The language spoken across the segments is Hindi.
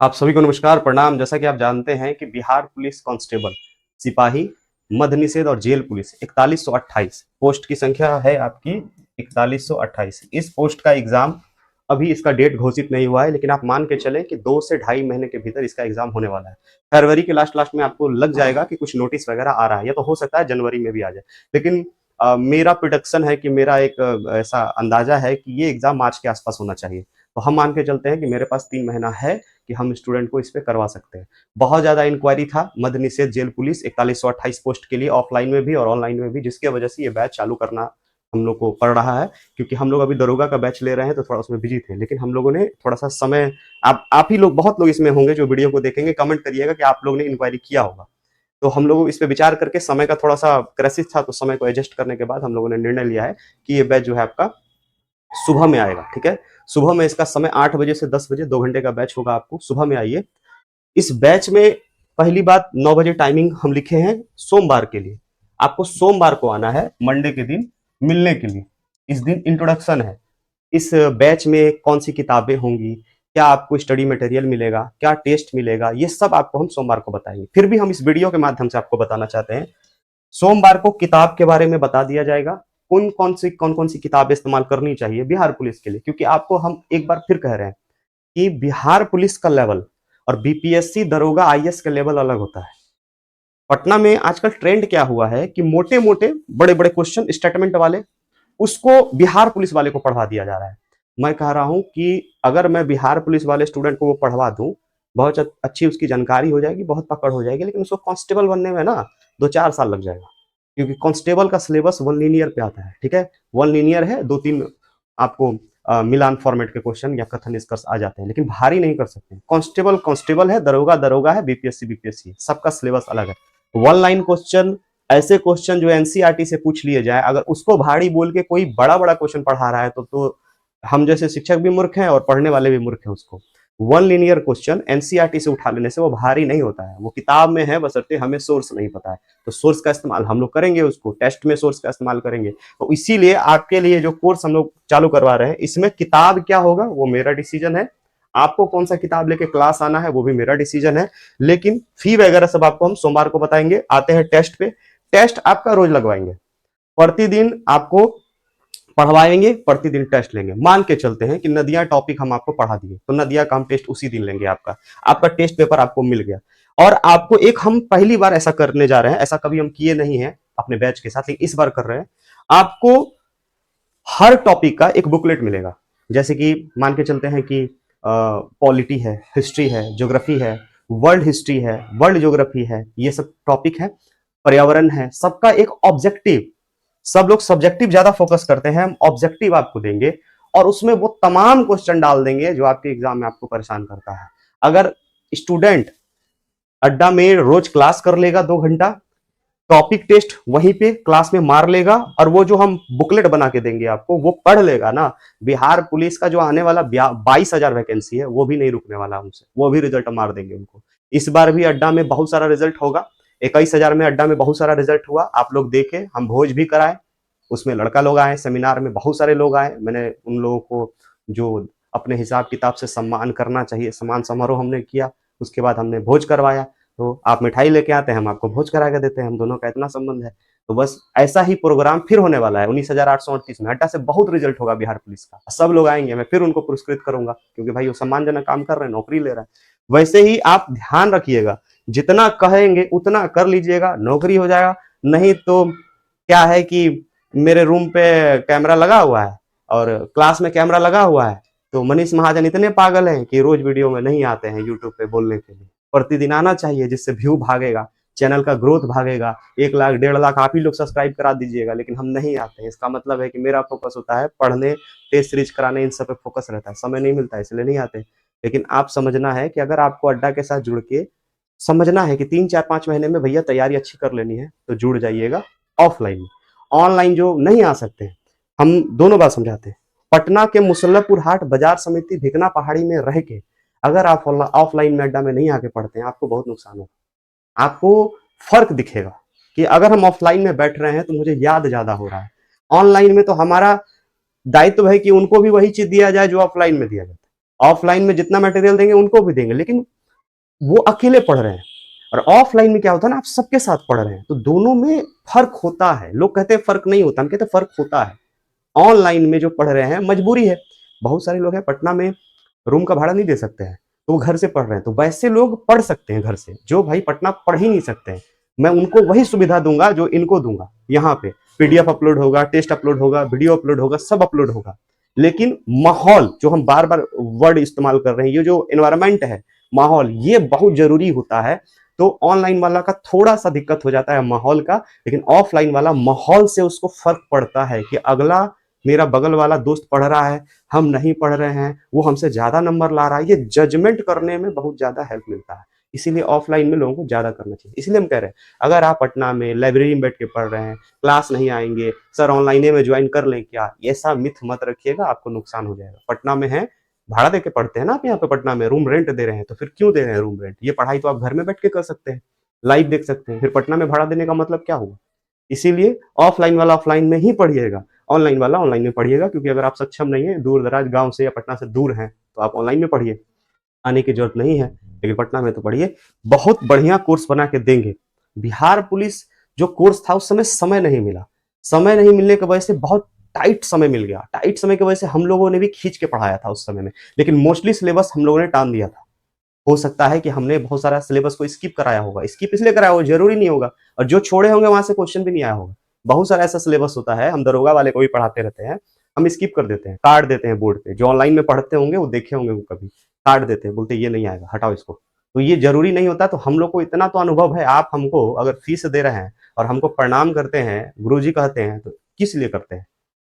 आप सभी को नमस्कार, प्रणाम। जैसा कि आप जानते हैं कि बिहार पुलिस कांस्टेबल, सिपाही, मद्य निषेध और जेल पुलिस 4128 पोस्ट की संख्या है आपकी 4128। इस पोस्ट का एग्जाम अभी इसका डेट घोषित नहीं हुआ है, लेकिन आप मान के चलें कि 2 से ढाई महीने के भीतर इसका एग्जाम होने वाला है। फरवरी के लास्ट में आपको लग जाएगा कि कुछ नोटिस वगैरह आ रहा है, या तो हो सकता है जनवरी में भी आ जाए। लेकिन मेरा प्रिडिक्शन है कि मेरा एक ऐसा अंदाजा है कि ये एग्जाम मार्च के आसपास होना चाहिए। तो हम मान के चलते हैं कि मेरे पास 3 महीना है कि हम स्टूडेंट को इस पे करवा सकते हैं। बहुत ज़्यादा इंक्वायरी था मद्य निषेध जेल पुलिस 4128 पोस्ट के लिए, ऑफलाइन में भी और ऑनलाइन में भी, जिसकी वजह से ये बैच चालू करना हम लोग को पड़ रहा है, क्योंकि हम लोग अभी दरोगा का बैच ले रहे हैं तो थोड़ा उसमें बिजी थे। लेकिन हम लोगों ने थोड़ा सा समय, आप ही लोग, बहुत लोग इसमें होंगे जो वीडियो को देखेंगे, कमेंट करिएगा कि आप लोग ने इंक्वायरी किया होगा। तो हम लोग इस पे विचार करके, समय का थोड़ा सा क्राइसिस था तो समय को एडजस्ट करने के बाद हम लोगों ने निर्णय लिया है कि ये बैच जो है आपका सुबह में आएगा। ठीक है, सुबह में इसका समय 8 बजे से 10 बजे 2 घंटे का बैच होगा। आपको सुबह में आइए। इस बैच में पहली बात, 9 बजे टाइमिंग हम लिखे हैं सोमवार के लिए। आपको सोमवार को आना है, मंडे के दिन मिलने के लिए। इस दिन इंट्रोडक्शन है। इस बैच में कौन सी किताबें होंगी, क्या आपको स्टडी मटेरियल मिलेगा, क्या टेस्ट मिलेगा, ये सब आपको हम सोमवार को बताएंगे। फिर भी हम इस वीडियो के माध्यम से आपको बताना चाहते हैं, सोमवार को किताब के बारे में बता दिया जाएगा, कौन कौन सी किताबें इस्तेमाल करनी चाहिए बिहार पुलिस के लिए। क्योंकि आपको हम एक बार फिर कह रहे हैं कि बिहार पुलिस का लेवल और बीपीएससी, दरोगा, आईएएस का लेवल अलग होता है। पटना में आजकल ट्रेंड क्या हुआ है कि मोटे मोटे बड़े बड़े क्वेश्चन स्टेटमेंट वाले, उसको बिहार पुलिस वाले को पढ़वा दिया जा रहा है। मैं कह रहा हूं कि अगर मैं बिहार पुलिस वाले स्टूडेंट को वो पढ़वा दूं, बहुत अच्छी उसकी जानकारी हो जाएगी, बहुत पकड़ हो जाएगी, लेकिन उसको कांस्टेबल बनने में ना 2-4 साल लग जाएगा। क्योंकि कांस्टेबल का सिलेबस वन लीनियर पे आता है। ठीक है, वन लीनियर है, 2-3 आपको मिलान फॉर्मेट के क्वेश्चन या कथन निष्कर्ष आ जाते हैं, लेकिन भारी नहीं कर सकते। कांस्टेबल कांस्टेबल है, दरोगा दरोगा है, बीपीएससी बीपीएससी है, सबका सिलेबस अलग है। वन लाइन क्वेश्चन, ऐसे क्वेश्चन जो एनसीईआरटी से पूछ लिए जाए, अगर उसको भारी बोल के कोई बड़ा बड़ा क्वेश्चन पढ़ा रहा है तो हम जैसे शिक्षक भी मूर्ख हैं और पढ़ने वाले भी मूर्ख हैं। उसको वन लीनियर क्वेश्चन एनसीईआरटी से उठा लेने से वो भारी नहीं होता है, वो किताब में है, बशर्ते हमें सोर्स नहीं पता है। तो सोर्स का इस्तेमाल हम लोग करेंगे, उसको टेस्ट में सोर्स का इस्तेमाल करेंगे। तो इसीलिए आपके लिए जो कोर्स हम लोग चालू करवा रहे हैं, इसमें किताब क्या होगा वो मेरा डिसीजन है, आपको कौन सा किताब लेके क्लास आना है वो भी मेरा डिसीजन है। लेकिन फी वगैरह सब आपको हम सोमवार को बताएंगे। आते हैं टेस्ट पे। टेस्ट आपका रोज लगवाएंगे, प्रतिदिन आपको पढ़वाएंगे, प्रतिदिन टेस्ट लेंगे। मान के चलते हैं कि नदियां टॉपिक हम आपको पढ़ा दिए, तो नदियां का हम टेस्ट उसी दिन लेंगे। आपका आपका टेस्ट पेपर आपको मिल गया, और आपको एक, हम पहली बार ऐसा करने जा रहे हैं, ऐसा कभी हम किए नहीं है अपने बैच के साथ, लेकिन इस बार कर रहे हैं। आपको हर टॉपिक का एक बुकलेट मिलेगा। जैसे कि मान के चलते हैं कि पॉलिटी है, हिस्ट्री है, ज्योग्राफी है, वर्ल्ड हिस्ट्री है, वर्ल्ड ज्योग्राफी है, ये सब टॉपिक है, पर्यावरण है, सबका एक ऑब्जेक्टिव। सब लोग सब्जेक्टिव ज्यादा फोकस करते हैं, हम ऑब्जेक्टिव आपको देंगे और उसमें वो तमाम क्वेश्चन डाल देंगे जो आपके एग्जाम में आपको परेशान करता है। अगर स्टूडेंट अड्डा में रोज क्लास कर लेगा 2 घंटा, टॉपिक टेस्ट वहीं पे क्लास में मार लेगा, और वो जो हम बुकलेट बना के देंगे आपको वो पढ़ लेगा ना, बिहार पुलिस का जो आने वाला 22,000 वैकेंसी है वो भी नहीं रुकने वाला हमसे, वो भी रिजल्ट मार देंगे उनको। इस बार भी अड्डा में बहुत सारा रिजल्ट होगा। 21,000 में अड्डा में बहुत सारा रिजल्ट हुआ, आप लोग देखे, हम भोज भी कराए, उसमें लड़का लोग आए, सेमिनार में बहुत सारे लोग आए। मैंने उन लोगों को जो अपने हिसाब किताब से सम्मान करना चाहिए, सम्मान समारोह हमने किया। उसके बाद हमने भोज करवाया। तो आप मिठाई लेके आते हैं, हम आपको भोज करा के देते हैं, हम दोनों का इतना संबंध है। तो बस ऐसा ही प्रोग्राम फिर होने वाला है 19,838 में। अड्डा से बहुत रिजल्ट होगा बिहार पुलिस का, सब लोग आएंगे, मैं फिर उनको पुरस्कृत करूंगा, क्योंकि भाई वो सम्मानजनक काम कर रहे हैं, नौकरी ले रहा है। वैसे ही आप ध्यान रखिएगा, जितना कहेंगे उतना कर लीजिएगा, नौकरी हो जाएगा। नहीं तो क्या है कि मेरे रूम पे कैमरा लगा हुआ है और क्लास में कैमरा लगा हुआ है, तो मनीष महाजन इतने पागल हैं कि रोज वीडियो में नहीं आते हैं यूट्यूब पे बोलने के लिए। प्रतिदिन आना चाहिए, जिससे व्यू भागेगा, चैनल का ग्रोथ भागेगा। 1 लाख 1.5 लाख आप ही लोग सब्सक्राइब करा दीजिएगा, लेकिन हम नहीं आते हैं। इसका मतलब है कि मेरा फोकस होता है पढ़ने, टेस्ट सीरीज कराने, इन सब पे फोकस रहता है, समय नहीं मिलता है, इसलिए नहीं आते। लेकिन आप समझना है कि अगर आपको अड्डा के साथ जुड़ के समझना है कि 3-4-5 महीने में भैया तैयारी अच्छी कर लेनी है, तो जुड़ जाइएगा ऑफलाइन में। ऑनलाइन जो नहीं आ सकते, हम दोनों बात समझाते हैं। पटना के मुसल्लपुर हाट बाजार समिति भिकना पहाड़ी में रह के अगर आप ऑफलाइन में अड्डा में नहीं आके पढ़ते हैं, आपको बहुत नुकसान होगा। आपको फर्क दिखेगा कि अगर हम ऑफलाइन में बैठ रहे हैं तो मुझे याद ज्यादा हो रहा है। ऑनलाइन में तो हमारा दायित्व है कि उनको भी वही चीज दिया जाए जो ऑफलाइन में दिया जाता है, ऑफलाइन में जितना मटेरियल देंगे उनको भी देंगे, लेकिन वो अकेले पढ़ रहे हैं। और ऑफलाइन में क्या होता है ना, आप सबके साथ पढ़ रहे हैं, तो दोनों में फर्क होता है। लोग कहते हैं फर्क नहीं होता, हम कहते हैं फर्क होता है। ऑनलाइन में जो पढ़ रहे हैं मजबूरी है, बहुत सारे लोग हैं पटना में रूम का भाड़ा नहीं दे सकते हैं, तो वो घर से पढ़ रहे हैं, तो वैसे लोग पढ़ सकते हैं घर से, जो भाई पटना पढ़ ही नहीं सकते हैं। मैं उनको वही सुविधा दूंगा जो इनको दूंगा। यहाँ पे पीडीएफ अपलोड होगा, टेस्ट अपलोड होगा, वीडियो अपलोड होगा, सब अपलोड होगा। लेकिन माहौल, जो हम बार बार वर्ड इस्तेमाल कर रहे हैं, ये जो एनवायरमेंट है, माहौल, ये बहुत जरूरी होता है। तो ऑनलाइन वाला का थोड़ा सा दिक्कत हो जाता है माहौल का, लेकिन ऑफलाइन वाला माहौल से उसको फर्क पड़ता है कि अगला, मेरा बगल वाला दोस्त पढ़ रहा है, हम नहीं पढ़ रहे हैं, वो हमसे ज्यादा नंबर ला रहा है, ये जजमेंट करने में बहुत ज्यादा हेल्प मिलता है। इसीलिए ऑफलाइन में लोगों को ज्यादा करना चाहिए। इसलिए हम कह रहे हैं, अगर आप पटना में लाइब्रेरी में बैठ के पढ़ रहे हैं, क्लास नहीं आएंगे, सर ऑनलाइन में ज्वाइन कर लें क्या, ऐसा मिथ मत रखिएगा, आपको नुकसान हो जाएगा। पटना में है, भाड़ा देके पढ़ते हैं ना आप, यहाँ पे पटना में रूम रेंट दे रहे हैं, तो फिर क्यों दे रहे हैं रूम रेंट? ये पढ़ाई तो आप घर में बैठ के कर सकते हैं, लाइव देख सकते हैं, फिर पटना में भाड़ा देने का मतलब क्या हुआ? इसीलिए ऑफलाइन वाला ऑफलाइन में ही पढ़िएगा, ऑनलाइन वाला ऑनलाइन में पढ़िएगा। क्योंकि अगर आप सक्षम नहीं है, दूर दराज गांव से या पटना से दूर हैं, तो आप ऑनलाइन में पढ़िए, आने की जरूरत नहीं है, लेकिन पटना में तो पढ़िए। बहुत बढ़िया कोर्स बना के देंगे। बिहार पुलिस जो कोर्स था, उस समय समय नहीं मिला, समय नहीं मिलने की वजह से बहुत टाइट समय मिल गया। टाइट समय की वजह से हम लोगों ने भी खींच के पढ़ाया था उस समय में, लेकिन मोस्टली सिलेबस हम लोगों ने टान दिया था। हो सकता है कि हमने बहुत सारा सिलेबस को स्किप कराया होगा, स्किप इसलिए कराया होगा, जरूरी नहीं होगा, और जो छोड़े होंगे वहां से क्वेश्चन भी नहीं आया होगा। बहुत सारा ऐसा सिलेबस होता है, हम दरोगा वाले को भी पढ़ाते रहते हैं, हम स्किप कर देते हैं, काट देते हैं बोर्ड पे। जो ऑनलाइन में पढ़ते होंगे वो देखे होंगे, वो कभी काट देते हैं, बोलते ये नहीं आएगा, हटाओ इसको। तो ये जरूरी नहीं होता। तो हम लोग को इतना तो अनुभव है, आप हमको अगर फीस दे रहे हैं और हमको प्रणाम करते हैं, गुरुजी कहते हैं, तो किस लिए करते हैं?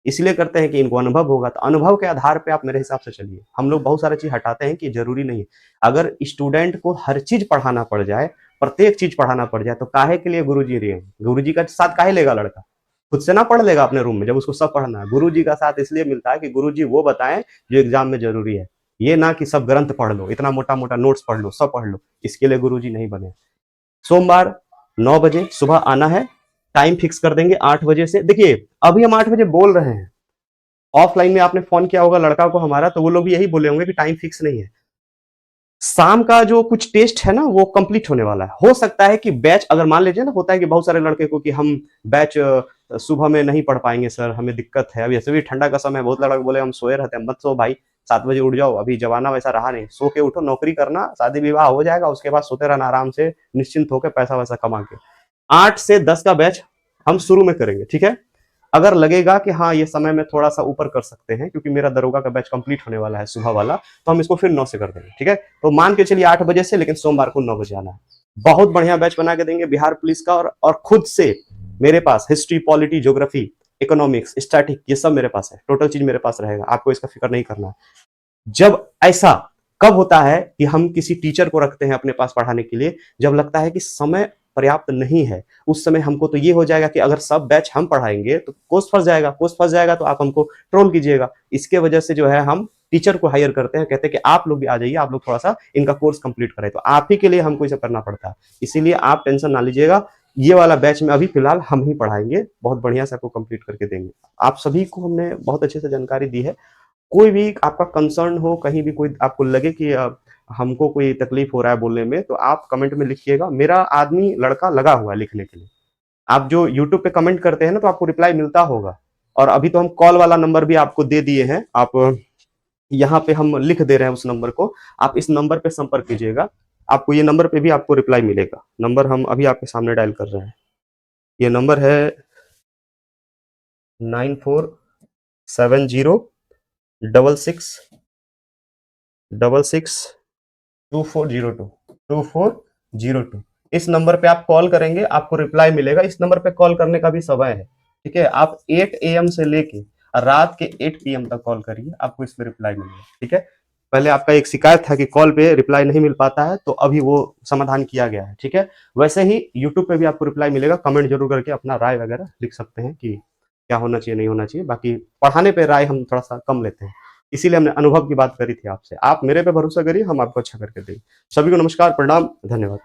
इसलिए करते हैं कि इनको अनुभव होगा। तो अनुभव के आधार पे आप मेरे हिसाब से चलिए। हम लोग बहुत सारी चीज हटाते हैं कि जरूरी नहीं है। अगर स्टूडेंट को हर चीज पढ़ाना पड़ जाए, प्रत्येक चीज पढ़ाना पड़ जाए, तो काहे के लिए गुरुजी रहे हैं? गुरुजी का साथ काहे लेगा लड़का? खुद से ना पढ़ लेगा अपने रूम में, जब उसको सब पढ़ना है। गुरुजी का साथ इसलिए मिलता है कि गुरुजी वो बताएं जो एग्जाम में जरूरी है। ये ना कि सब ग्रंथ पढ़ लो, इतना मोटा मोटा नोट्स पढ़ लो, सब पढ़ लो, इसके लिए गुरुजी नहीं बने। सोमवार 9 बजे सुबह आना है, टाइम फिक्स कर देंगे 8 बजे से। देखिए अभी हम 8 बजे बोल रहे हैं, ऑफलाइन में आपने फोन किया होगा लड़का को हमारा, तो वो लोग भी यही बोले होंगे कि टाइम फिक्स नहीं है। शाम का जो कुछ टेस्ट है ना, वो कंप्लीट होने वाला है। हो सकता है कि बैच, अगर मान लीजिए ना, होता है कि बहुत सारे लड़के को कि हम बैच सुबह में नहीं पढ़ पाएंगे सर, हमें दिक्कत है, अभी ऐसे भी ठंडा का समय, बहुत लड़के बोले हम सोए रहते हैं। मत सो भाई, 7 बजे उठ जाओ, अभी जमाना वैसा रहा नहीं, सो के उठो, नौकरी करना, शादी विवाह हो जाएगा, उसके बाद सोते रहना आराम से, निश्चिंत होकर पैसा वैसा कमा के। 8 से 10 का बैच हम शुरू में करेंगे, ठीक है? अगर लगेगा कि हाँ ये समय में थोड़ा सा ऊपर कर सकते हैं, क्योंकि मेरा दरोगा का बैच कंप्लीट होने वाला है सुबह वाला, तो हम इसको फिर 9 से कर देंगे, ठीक है? तो मान के चलिए 8 बजे से, लेकिन सोमवार को 9 बजे आना है। बहुत बढ़िया बैच बना के देंगे बिहार पुलिस का। और खुद से मेरे पास history, polity, geography, economics, static, ये सब मेरे पास है, टोटल चीज मेरे पास रहेगा, आपको इसका फिक्र नहीं करना है। जब ऐसा कब होता है कि हम किसी टीचर को रखते हैं अपने पास पढ़ाने के लिए, जब लगता है कि समय पर्याप्त नहीं है। उस समय हमको तो ये हो जाएगा कि अगर सब बैच हम पढ़ाएंगे तो कोर्स फंस जाएगा, कोर्स फंस जाएगा तो आप हमको ट्रोल कीजिएगा। इसके वजह से जो है हम टीचर को हायर करते हैं, कहते हैं कि आप लोग भी आ जाइए, आप लोग थोड़ा सा इनका कोर्स कंप्लीट करें, तो आप ही के लिए हमको इसे करना पड़ता है। इसीलिए आप टेंशन ना लीजिएगा, ये वाला बैच में अभी फिलहाल हम ही पढ़ाएंगे, बहुत बढ़िया से आपको कंप्लीट करके देंगे। आप सभी को हमने बहुत अच्छे से जानकारी दी है। कोई भी आपका कंसर्न हो, कहीं भी कोई आपको लगे कि हमको कोई तकलीफ हो रहा है बोलने में, तो आप कमेंट में लिखिएगा। मेरा आदमी लड़का लगा हुआ है लिखने के लिए। आप जो यूट्यूब पे कमेंट करते हैं ना, तो आपको रिप्लाई मिलता होगा। और अभी तो हम कॉल वाला नंबर भी आपको दे दिए हैं, आप यहाँ पे हम लिख दे रहे हैं उस नंबर को, आप इस नंबर पे संपर्क कीजिएगा, आपको ये नंबर पे भी आपको रिप्लाई मिलेगा। नंबर हम अभी आपके सामने डायल कर रहे हैं, ये नंबर है 947066662402 इस नंबर पे आप कॉल करेंगे, आपको रिप्लाई मिलेगा। इस नंबर पे कॉल करने का भी समय है, ठीक है? आप 8 AM से लेके रात के 8 PM तक कॉल करिए, आपको इसमें रिप्लाई मिलेगा, ठीक है? पहले आपका एक शिकायत था कि कॉल पे रिप्लाई नहीं मिल पाता है, तो अभी वो समाधान किया गया है, ठीक है? वैसे ही यूट्यूब पे भी आपको रिप्लाई मिलेगा। कमेंट जरूर करके अपना राय वगैरह लिख सकते हैं कि क्या होना चाहिए, नहीं होना चाहिए। बाकी पढ़ाने पे राय हम थोड़ा सा कम लेते हैं, इसीलिए हमने अनुभव की बात करी थी आपसे। आप मेरे पे भरोसा करिए, हम आपको अच्छा करके देंगे। सभी को नमस्कार, प्रणाम, धन्यवाद।